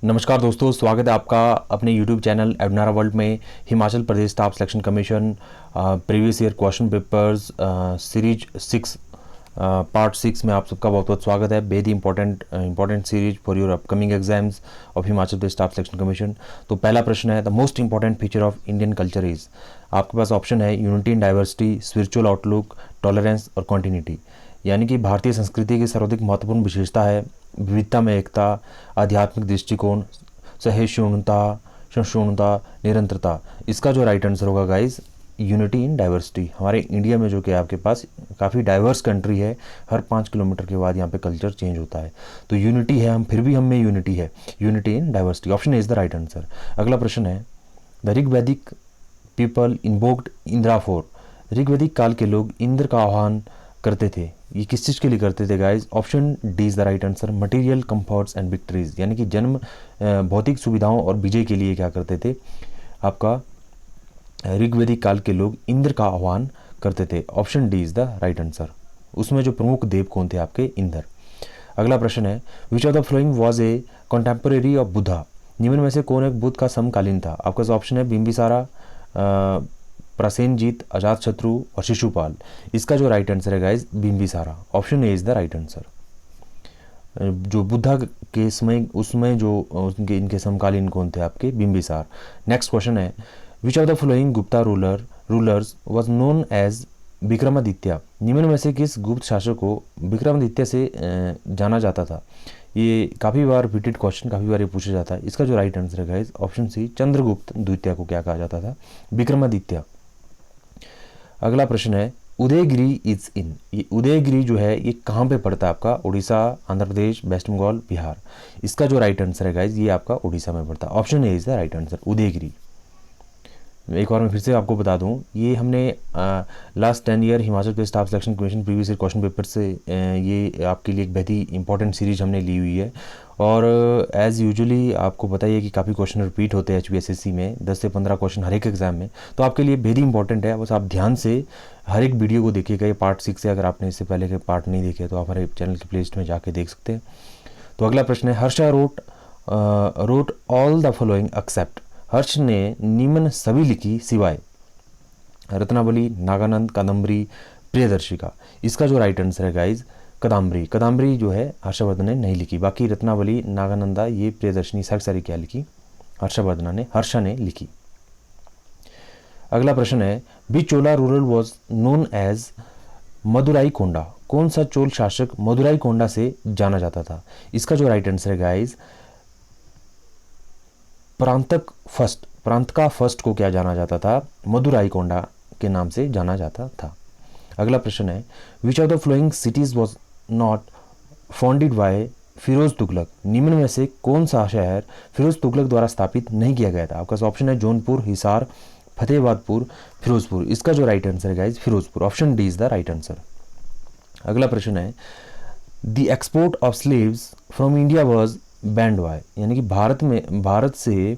नमस्कार दोस्तों, स्वागत है आपका अपने YouTube चैनल एडनारा वर्ल्ड में। Himachal Pradesh staff selection commission previous year question papers series 6 part 6 में आप सबका बहुत बहुत स्वागत है। Very important series for your upcoming exams of Himachal Pradesh staff selection commission. तो पहला प्रश्न है, the most important feature of Indian culture is. आपके पास ऑप्शन है unity in diversity, spiritual outlook, tolerance और कॉन्टिन्यूटी। यानी कि भारतीय संस्कृति की सर्वाधिक महत्वपूर्ण विशेषता है विविधता में एकता, आध्यात्मिक दृष्टिकोण, सहिष्णुता, निरंतरता। इसका जो राइट आंसर होगा गाइज, यूनिटी इन डाइवर्सिटी। हमारे इंडिया में जो कि आपके पास काफ़ी डाइवर्स कंट्री है, हर 5 किलोमीटर के बाद यहाँ पे कल्चर चेंज होता है, तो यूनिटी है, हम फिर भी हम में यूनिटी है, unity in diversity. Option is the right answer. अगला प्रश्न है, the Rigvedic people invoked Indra for. ऋग्वैदिक काल के लोग इंद्र का आह्वान करते थे, ये किस चीज़ के लिए करते थे guys? Option D is the right answer, material comforts and victories. यानी कि जन्म, भौतिक सुविधाओं और विजय के लिए क्या करते थे? आपका ऋग्वैदिक काल के लोग इंद्र का आह्वान करते थे। Option D is the right answer. उसमें जो प्रमुख देव कौन थे? आपके इंद्र। अगला प्रश्न है, which of the following was a contemporary of Buddha. निम्न में से कौन एक बुद्ध का समकालीन था? आपका ऑप्शन है बिंबिसारा, प्रसेनजीत, अजातशत्रु और शिशुपाल। इसका जो राइट आंसर है guys, Bimbisara. Option A is the right answer. जो बुद्धा के समय, उसमें जो इनके समकालीन कौन थे? आपके बिंबिसार। नेक्स्ट क्वेश्चन है, which of the following Gupta rulers was known as Vikramaditya. निम्न में से किस गुप्त शासक को विक्रमादित्य से जाना जाता था? ये काफ़ी बार रिपीटेड क्वेश्चन, काफ़ी बार ये पूछा जाता है। इसका जो राइट आंसर है गाइज, ऑप्शन सी, चंद्रगुप्त द्वितीय को क्या कहा जाता था? विक्रमादित्य। अगला प्रश्न है, उदयगिरी इज इन। ये उदयगिरी जो है ये कहाँ पे पड़ता है? आपका उड़ीसा, आंध्र प्रदेश, वेस्ट बंगाल, बिहार। इसका जो राइट आंसर है गाइज, ये आपका उड़ीसा में पड़ता है। Option A is the right answer, Udayagiri. एक बार मैं फिर से आपको बता दूं, ये हमने last 10 year Himachal Pradesh staff selection commission previous year question paper से ये आपके लिए एक बहुत ही इंपॉर्टेंट सीरीज हमने ली हुई है। और एज़ यूजुअली आपको पता ही है कि काफ़ी क्वेश्चन रिपीट होते हैं HPSSC में, 10 से 15 क्वेश्चन हर एक एग्जाम में। तो आपके लिए वेरी इंपॉर्टेंट है, बस आप ध्यान से हर एक वीडियो को देखिएगा। ये पार्ट 6 है, अगर आपने इससे पहले के पार्ट नहीं देखे तो आप हमारे चैनल की प्लेलिस्ट में जाके देख सकते हैं। तो अगला प्रश्न है, Harsha wrote all the following except. Harsh ने निम्न सभी लिखी सिवाय रत्नावली, नागानंद, कादम्बरी, प्रियदर्शिका। इसका जो राइट आंसर है गाइज, कदम्बरी जो है हर्षवर्धन ने नहीं लिखी। बाकी रत्नावली, नागानंदा, ये प्रियदर्शनी सारी क्या लिखी? हर्षा ने लिखी। अगला प्रश्न है, the Chola ruler was known as Madurai Konda. कौन सा चोल शासक मदुराई कोंडा से जाना जाता था? इसका जो राइट आंसर है गाइज, प्रांत का फर्स्ट को क्या जाना जाता था? मदुराई कोंडा के नाम से जाना जाता था। अगला प्रश्न है, which of the following cities was not founded by Firoz Tughlaq. निम्न में से कौन सा शहर फिरोज तुगलक द्वारा स्थापित नहीं किया गया था? आपका ऑप्शन है जौनपुर, हिसार, फतेहाबादपुर, फिरोजपुर। इसका जो राइट आंसर है guys, Firozpur. Option D is the right answer. अगला प्रश्न है, the export of slaves from India was banned by. यानी कि भारत से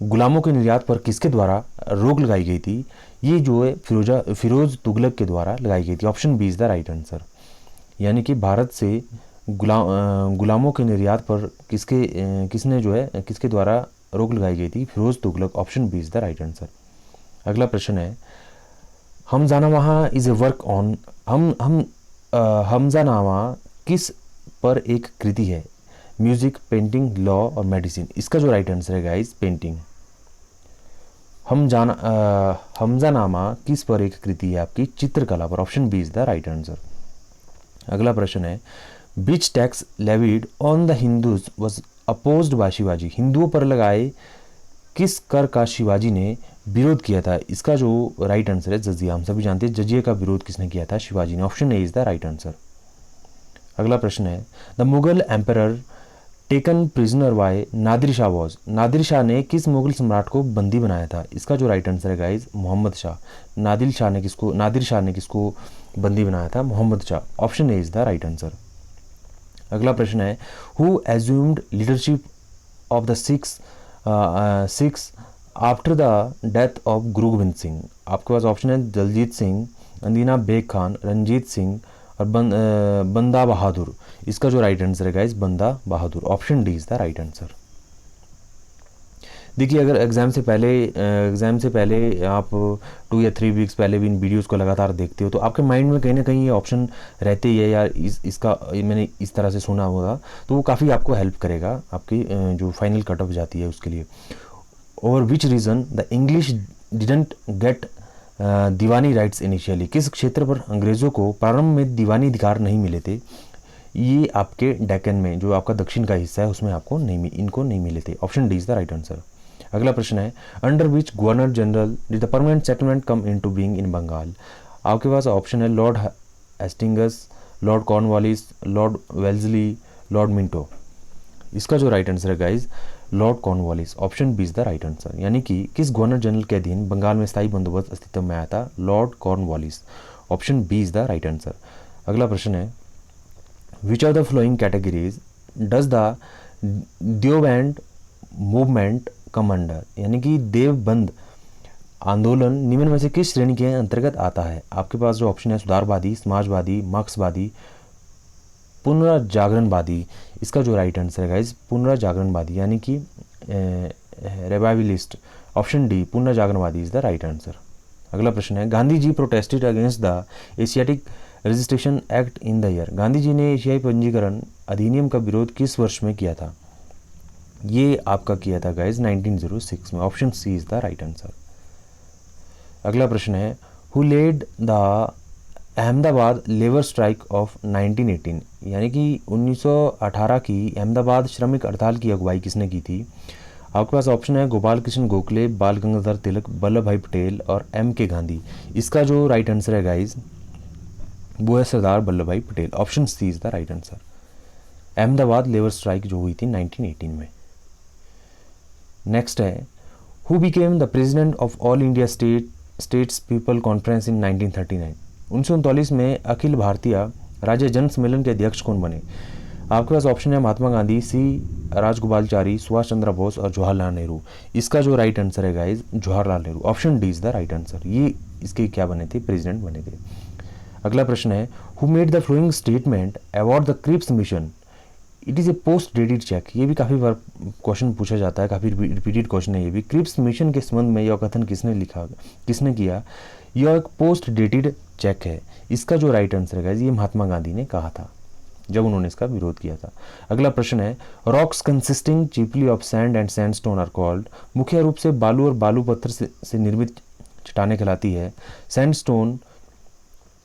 गुलामों के निर्यात पर किसके द्वारा रोक लगाई गई थी? ये जो है फिरोज तुगलक के द्वारा लगाई गई थी। Option B is the right answer. यानी कि भारत से गुलामों के निर्यात पर किसके द्वारा रोक लगाई गई थी? Firoz Tughlaq. Option B is the right answer. अगला प्रश्न है, Hamzanama is a work on. Hamzanama किस पर एक कृति है? म्यूजिक, पेंटिंग, लॉ और मेडिसिन। इसका जो राइट आंसर है गाइज, पेंटिंग। हमजानामा किस पर एक कृति है? आपकी चित्रकला पर। Option B is the right answer. अगला प्रश्न है, which tax levied on the Hindus was opposed by Shivaji. हिंदुओं पर लगाए किस कर का शिवाजी ने विरोध किया था? इसका जो राइट आंसर है जजिया। हम सभी जानते हैं जजिया का विरोध किसने किया था? शिवाजी ने। Option A is the right answer. अगला प्रश्न है, the Mughal emperor taken prisoner by Nadir Shah was. Nadir Shah ने किस मुगल सम्राट को बंदी बनाया था? इसका जो राइट आंसर है गाइज, मोहम्मद शाह। नादिर शाह ने किसको बंदी बनाया था? Mohammad Shah. Option A is the right answer. अगला प्रश्न है, who assumed leadership of the Sikhs after the death of Guru Gobind Singh. आपके पास ऑप्शन है दलजीत सिंह, अंदीना बेग खान, रंजीत सिंह और बंदा बहादुर। इसका जो राइट आंसर है guys, Banda Bahadur. Option D is the right answer. देखिए, अगर एग्ज़ाम से पहले आप 2 या 3 वीक्स पहले भी इन वीडियोस को लगातार देखते हो तो आपके माइंड में कहीं ना कहीं ये ऑप्शन रहते ही है, या इसका मैंने इस तरह से सुना होगा, तो वो काफ़ी आपको हेल्प करेगा आपकी जो फाइनल कट ऑफ जाती है उसके लिए। और which reason the English didn't get diwani rights initially, किस क्षेत्र पर अंग्रेज़ों को प्रारंभ में दीवानी अधिकार नहीं मिले थे? ये आपके डेक्कन में, जो आपका दक्षिण का हिस्सा है, उसमें आपको इनको नहीं मिले थे। Option D is the right answer. अगला प्रश्न है, under which governor general did the permanent settlement come into being in Bengal? आपके पास ऑप्शन है Lord Hastings, Lord Cornwallis, Lord Wellesley, Lord Minto. इसका जो राइट आंसर है guys, Lord Cornwallis. Option B is the right answer. यानी कि किस governor general के अधीन बंगाल में स्थायी बंदोबस्त अस्तित्व में आया था? Lord Cornwallis. Option B is the right answer. अगला प्रश्न है, which of the following categories does the Deoband movement come under? यानी कि देवबंद आंदोलन निम्न में से किस श्रेणी के अंतर्गत आता है? आपके पास जो ऑप्शन है, सुधारवादी, समाजवादी, मार्क्सवादी, पुनर्जागरणवादी। इसका जो राइट आंसर है गाइज, पुनर्जागरणवादी, यानी कि रिवाइवलिस्ट। ऑप्शन डी, पुनर्जागरणवादी इज द राइट आंसर। अगला प्रश्न है, Gandhi ji protested against the Asiatic registration act in the year? Gandhi ji ने एशियाई पंजीकरण अधिनियम का विरोध किस वर्ष में किया था? ये आपका किया था गाइज 1906 में। Option C is the right answer. अगला प्रश्न है, who led the Ahmedabad labour strike of 1918? यानी कि 1918 की अहमदाबाद श्रमिक हड़ताल की अगुवाई किसने की थी? आपके पास ऑप्शन है, गोपाल कृष्ण गोखले, बाल गंगाधर तिलक, वल्लभ भाई पटेल और एम के गांधी। इसका जो राइट आंसर है गाइज, वो है Sardar Vallabh bhai Patel. Option C is the right answer. Ahmedabad labour strike जो हुई थी 1918 में। नेक्स्ट है, who became the president of All India States People Conference in 1939? 1939 में अखिल भारतीय राज्य जन सम्मेलन के अध्यक्ष कौन बने? आपके पास ऑप्शन है, महात्मा गांधी, सी राजगोपालचारी, सुभाष चंद्र बोस और जवाहरलाल नेहरू। इसका जो राइट आंसर है guys, Jawaharlal Nehru. Option D is the right answer. ये इसके क्या बने थे? प्रेसिडेंट बने थे। अगला प्रश्न है, who made the following statement about the Cripps mission? It is a post dated cheque. ये भी काफ़ी बार क्वेश्चन पूछा जाता है, काफ़ी रिपीटेड क्वेश्चन है ये भी। क्रिप्स मिशन के संबंध में यह कथन किसने किया? यह एक पोस्ट डेटेड चेक है। इसका जो राइट आंसर है ये महात्मा गांधी ने कहा था जब उन्होंने इसका विरोध किया था। अगला प्रश्न है, rocks consisting chiefly of sand and sandstone are called? मुख्य रूप से बालू और बालू पत्थर से निर्मित चट्टानें कहलाती है सैंडस्टोन,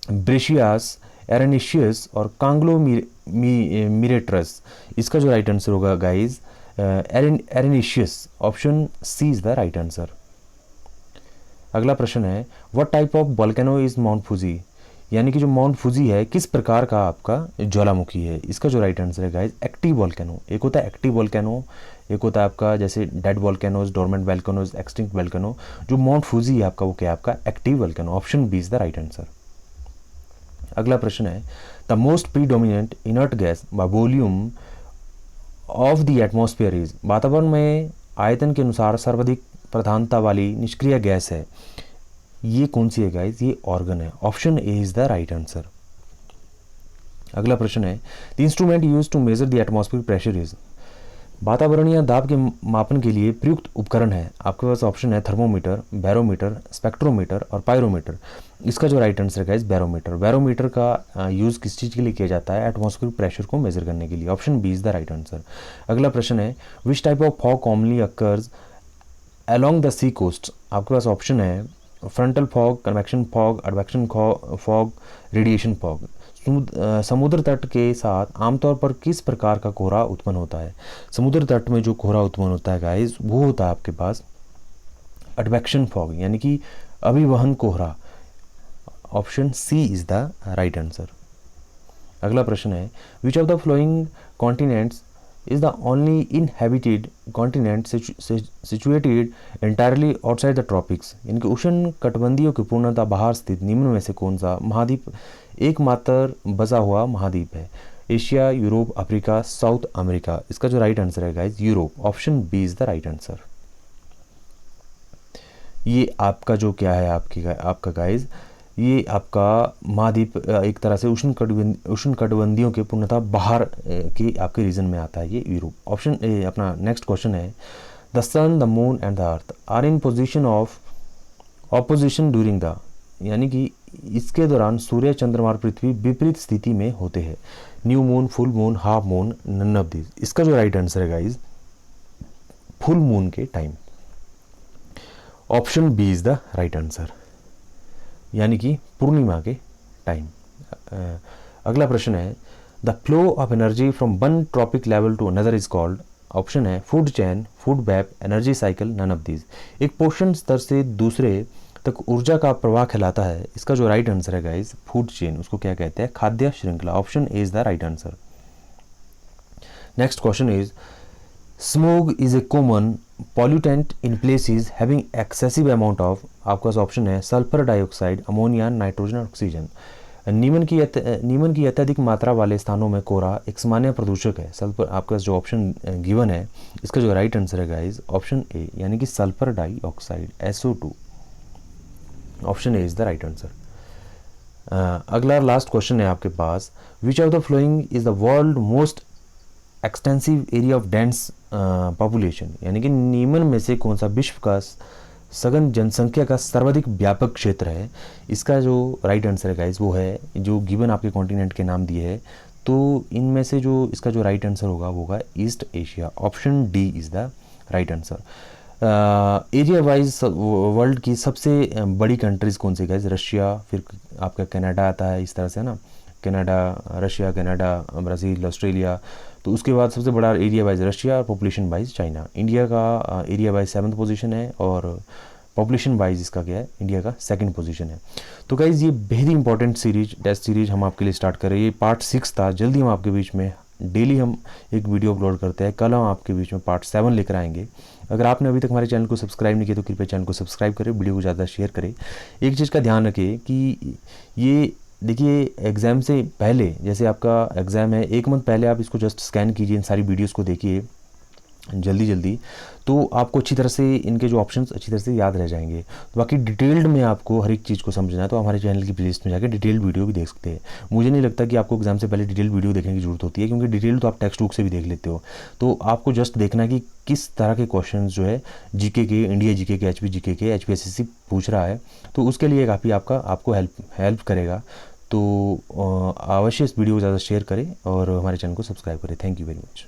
ब्रेशियास, एरेनिशियस और कांग्लोमीरेटस। इसका जो राइट आंसर होगा guys, arenaceous. Option C is the right answer. अगला प्रश्न है, what type of volcano is mount Fuji? यानी कि जो माउंट फूजी है किस प्रकार का आपका ज्वालामुखी है? इसका जो राइट आंसर है गाइज, एक्टिव वोल्केनो। एक होता है एक्टिव वोल्केनो, एक होता है आपका जैसे dead volcanoes, dormant volcanoes, extinct volcano. जो माउंट फूजी है आपका वो क्या है? आपका active volcano. Option B is the right answer. अगला प्रश्न है, the most predominant inert gas by volume of the atmosphere is? वातावरण में आयतन के अनुसार सर्वाधिक प्रधानता वाली निष्क्रिय गैस है, ये कौन सी है गाइज? ये ऑर्गन है। Option A is the right answer. अगला प्रश्न है, the instrument used to measure the atmospheric pressure is? वातावरणीय दाब के मापन के लिए प्रयुक्त उपकरण है। आपके पास ऑप्शन है, थर्मोमीटर, बैरोमीटर, स्पेक्ट्रोमीटर और पायरोमीटर। इसका जो राइट आंसर है बैरोमीटर। बैरोमीटर का यूज़ किस चीज़ के लिए किया जाता है? एटमॉस्फेरिक प्रेशर को मेजर करने के लिए। Option B is the right answer. अगला प्रश्न है, which type of fog commonly occurs along the sea coast? आपके पास ऑप्शन है, frontal fog, convection fog, advection fog, radiation fog. समुद्र तट के साथ आमतौर पर किस प्रकार का कोहरा उत्पन्न होता है? समुद्र तट में जो कोहरा उत्पन्न होता है गाइस, वो होता है आपके पास एडवेक्शन फॉग, यानी कि अभिवहन कोहरा। Option C is the right answer. अगला प्रश्न है, which of the following continents is the only inhabited continent situated entirely outside the tropics? यानी कि उष्ण कटिबंधीय की पूर्णतः बाहर स्थित निम्न में से कौन सा महाद्वीप एकमात्र बसा हुआ महाद्वीप है? Asia, Europe, Africa, South America. इसका जो राइट आंसर है guys, Europe. Option B is the right answer. ये आपका जो क्या है आपका गाइज, ये आपका महाद्वीप एक तरह से उष्ण कटिबंधियों के पूर्णतः बाहर के आपके रीजन में आता है, ये यूरोप। ऑप्शन ए अपना नेक्स्ट क्वेश्चन है, the sun, the moon and the earth are in position of opposition during the, यानी कि इसके दौरान सूर्य, चंद्रमा और पृथ्वी विपरीत स्थिति में होते हैं। New moon, full moon, half moon, none of this. इसका जो राइट आंसर है गाइज फुल मून के time, option B is the right answer, यानी कि पूर्णिमा के टाइम। अगला प्रश्न है the flow of energy from one trophic level to another is called, option है food chain, food web, energy cycle, none of this. एक पोषण स्तर से दूसरे तक ऊर्जा का प्रवाह कहलाता है। इसका जो राइट आंसर है गाइज फूड चेन, उसको क्या कहते हैं, खाद्य श्रृंखला, option A is the right answer. Next question is smog is a common pollutant in places having excessive amount of, आपका ऑप्शन है sulphur dioxide, ammonia, nitrogen, oxygen. नीमन की अत्यधिक मात्रा वाले स्थानों में कोरा एक सामान्य प्रदूषक है। सल्फर, आपका जो ऑप्शन गिवन है इसका जो राइट आंसर है गाइज ऑप्शन ए, यानी कि sulphur dioxide, SO2, option A is the right answer. अगला लास्ट क्वेश्चन है आपके पास, which of the following is the world most extensive area of dense population, यानी कि निम्न में से कौन सा विश्व का सघन जनसंख्या का सर्वाधिक व्यापक क्षेत्र है। इसका जो राइट आंसर है गाइज वो है जो गिवन आपके कॉन्टिनेंट के नाम दिए हैं, तो इनमें से जो इसका जो राइट आंसर होगा वो होगा east Asia, option D is the right answer. Area wise world की सबसे बड़ी कंट्रीज़ कौन सी गाइज, रशिया, फिर आपका कनाडा आता है, इस तरह से ना, Canada, Russia, Canada, Brazil, Australia. तो उसके बाद सबसे बड़ा एरिया वाइज रशिया और पॉपुलेशन वाइज चाइना। इंडिया का एरिया वाइज 7th पोजीशन है और पॉपुलेशन वाइज इसका क्या है, इंडिया का 2nd पोजीशन है। तो गाइज़ ये very important series, test series हम आपके लिए स्टार्ट कर रहे हैं। ये पार्ट 6 था। जल्दी हम आपके बीच में डेली हम एक वीडियो अपलोड करते हैं। कल हम आपके बीच में पार्ट 7 लेकर आएंगे। अगर आपने अभी तक हमारे चैनल को सब्सक्राइब नहीं किया तो कृपया चैनल को सब्सक्राइब करें, वीडियो को ज़्यादा शेयर करें। एक चीज़ का ध्यान रखें कि ये देखिए एग्ज़ाम से पहले, जैसे आपका एग्ज़ाम है 1 मंथ पहले आप इसको जस्ट स्कैन कीजिए, इन सारी वीडियोस को देखिए जल्दी, तो आपको अच्छी तरह से इनके जो ऑप्शंस अच्छी तरह से याद रह जाएंगे। तो बाकी डिटेल्ड में आपको हर एक चीज़ को समझना है तो हमारे चैनल की प्लेलिस्ट में जाकर डिटेल्ड वीडियो भी देख सकते हैं। मुझे नहीं लगता कि आपको एग्जाम से पहले डिटेल वीडियो देखने की जरूरत होती है, क्योंकि डिटेल तो आप टेक्स्ट बुक से भी देख लेते हो। तो आपको जस्ट देखना है कि किस तरह के क्वेश्चन जो है जीके के, इंडिया जीके के, HP जीके के, HPSSC पूछ रहा है, तो उसके लिए काफ़ी आपको हेल्प करेगा। तो अवश्य इस वीडियो को ज़्यादा शेयर करें और हमारे चैनल को सब्सक्राइब करें। Thank you very much.